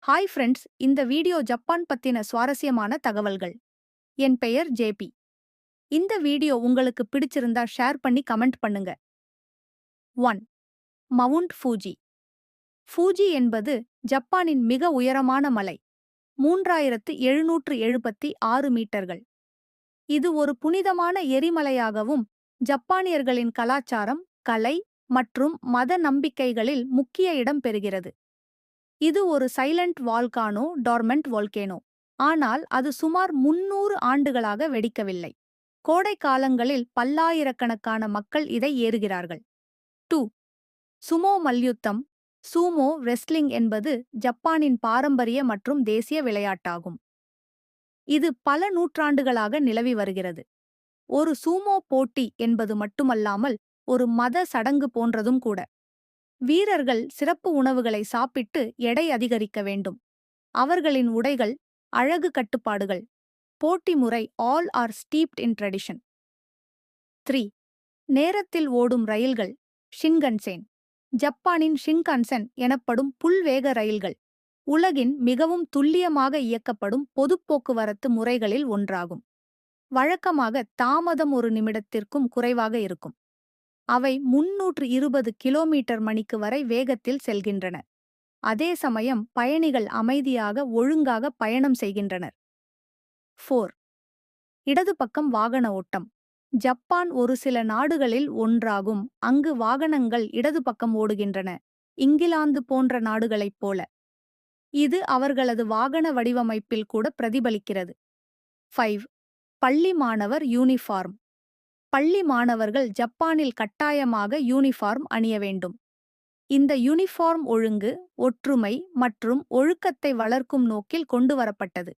Hi friends, இந்த video Japan பத்தின சுவாரஸ்யமான தகவல்கள். என் பெயர் ஜேபி. இந்த வீடியோ உங்களுக்கு பிடிச்சிருந்தா ஷேர் பண்ணி கமெண்ட் பண்ணுங்க. 1. Mount Fuji. ஃபூஜி என்பது ஜப்பானின் மிக உயரமான மலை. 3776 மீட்டர்கள். இது ஒரு புனிதமான எரிமலையாகவும் ஜப்பானியர்களின் கலாச்சாரம், கலை மற்றும் மத நம்பிக்கைகளில் முக்கிய இடம் பெறுகிறது. இது ஒரு சைலண்ட் வால்கானோ டார்மெண்ட் வோல்கேனோ. ஆனால் அது சுமார் 300 ஆண்டுகளாக வெடிக்கவில்லை. கோடை காலங்களில் பல்லாயிரக்கணக்கான மக்கள் இதை ஏறுகிறார்கள். 2. சுமோ மல்யுத்தம். சூமோ ரெஸ்லிங் என்பது ஜப்பானின் பாரம்பரிய மற்றும் தேசிய விளையாட்டாகும். இது பல நூற்றாண்டுகளாக நிலவி வருகிறது. ஒரு சூமோ போட்டி என்பது மட்டுமல்லாமல் ஒரு மத சடங்கு போன்றதும் கூட. வீரர்கள் சிறப்பு உணவுகளை சாப்பிட்டு எடை அதிகரிக்க வேண்டும். அவர்களின் உடைகள், அழகு கட்டுப்பாடுகள், போட்டி முறை ஆல் ஆர் ஸ்டீப்ட் இன் ட்ரெடிஷன். 3. நேரத்தில் ஓடும் ரயில்கள். ஷின்கன்சேன். ஜப்பானின் ஷின்கன்சென் எனப்படும் புல்வேக ரயில்கள் உலகின் மிகவும் துல்லியமாக இயக்கப்படும் பொதுப் போக்குவரத்து முறைகளில் ஒன்றாகும். வழக்கமாக தாமதம் ஒரு நிமிடத்திற்கும் குறைவாக இருக்கும். அவை 320 கிலோமீட்டர் மணிக்கு வரை வேகத்தில் செல்கின்றன. அதே சமயம் பயணிகள் அமைதியாக ஒழுங்காக பயணம் செய்கின்றனர். 4. இடது பக்கம் வாகன ஓட்டம். ஜப்பான் ஒரு சில நாடுகளில் ஒன்றாகும் அங்கு வாகனங்கள் இடது பக்கம் ஓடுகின்றன, இங்கிலாந்து போன்ற நாடுகளைப் போல. இது அவர்களது வாகன வடிவமைப்பில் கூட பிரதிபலிக்கிறது. 5. பள்ளி மாணவர் யூனிஃபார்ம். பள்ளி மாணவர்கள் ஜப்பானில் கட்டாயமாக யூனிஃபார்ம் அணிய வேண்டும். இந்த யூனிஃபார்ம் ஒழுங்கு, ஒற்றுமை மற்றும் ஒழுக்கத்தை வளர்க்கும் நோக்கில் கொண்டுவரப்பட்டது.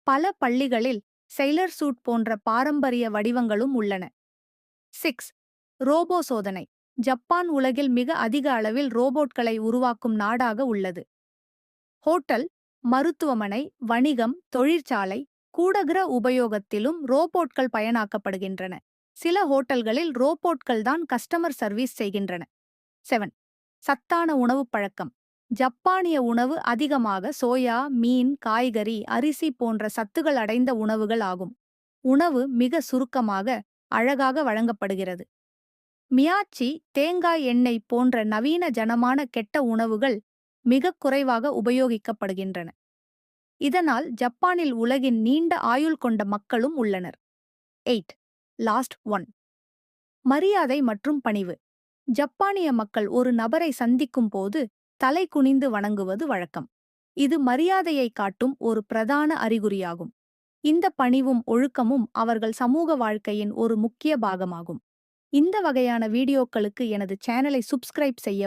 பல பள்ளிகளில் செயிலர் சூட் போன்ற பாரம்பரிய வடிவங்களும் உள்ளன. 6. ரோபோ சோதனை. ஜப்பான் உலகில் மிக அதிக அளவில் ரோபோட்களை உருவாக்கும் நாடாக உள்ளது. ஹோட்டல், மருத்துவமனை, வணிகம், தொழிற்சாலை, கூடகிர உபயோகத்திலும் ரோபோட்கள் பயனாக்கப்படுகின்றன. சில ஹோட்டல்களில் ரோபோட்கள் தான் கஸ்டமர் சர்வீஸ் செய்கின்றன. 7. சத்தான உணவுப் பழக்கம். ஜப்பானிய உணவு அதிகமாக சோயா, மீன், காய்கறி, அரிசி போன்ற சத்துகள் அடைந்த உணவுகள் ஆகும். உணவு மிக சுருக்கமாக, அழகாக வழங்கப்படுகிறது. மியாச்சி, தேங்காய் எண்ணெய் போன்ற நவீன ஜனமான கெட்ட உணவுகள் மிகக் குறைவாக உபயோகிக்கப்படுகின்றன. இதனால் ஜப்பானில் உலகின் நீண்ட ஆயுள் கொண்ட மக்களும் உள்ளனர். 8. Last one. மரியாதை மற்றும் பணிவு. ஜப்பானிய மக்கள் ஒரு நபரை சந்திக்கும் போது தலை குனிந்து வணங்குவது வழக்கம். இது மரியாதையை காட்டும் ஒரு பிரதான அறிகுறியாகும். இந்த பணிவும் ஒழுக்கமும் அவர்கள் சமூக வாழ்க்கையின் ஒரு முக்கிய பாகமாகும். இந்த வகையான வீடியோக்களுக்கு எனது சேனலை சப்ஸ்கிரைப் செய்ய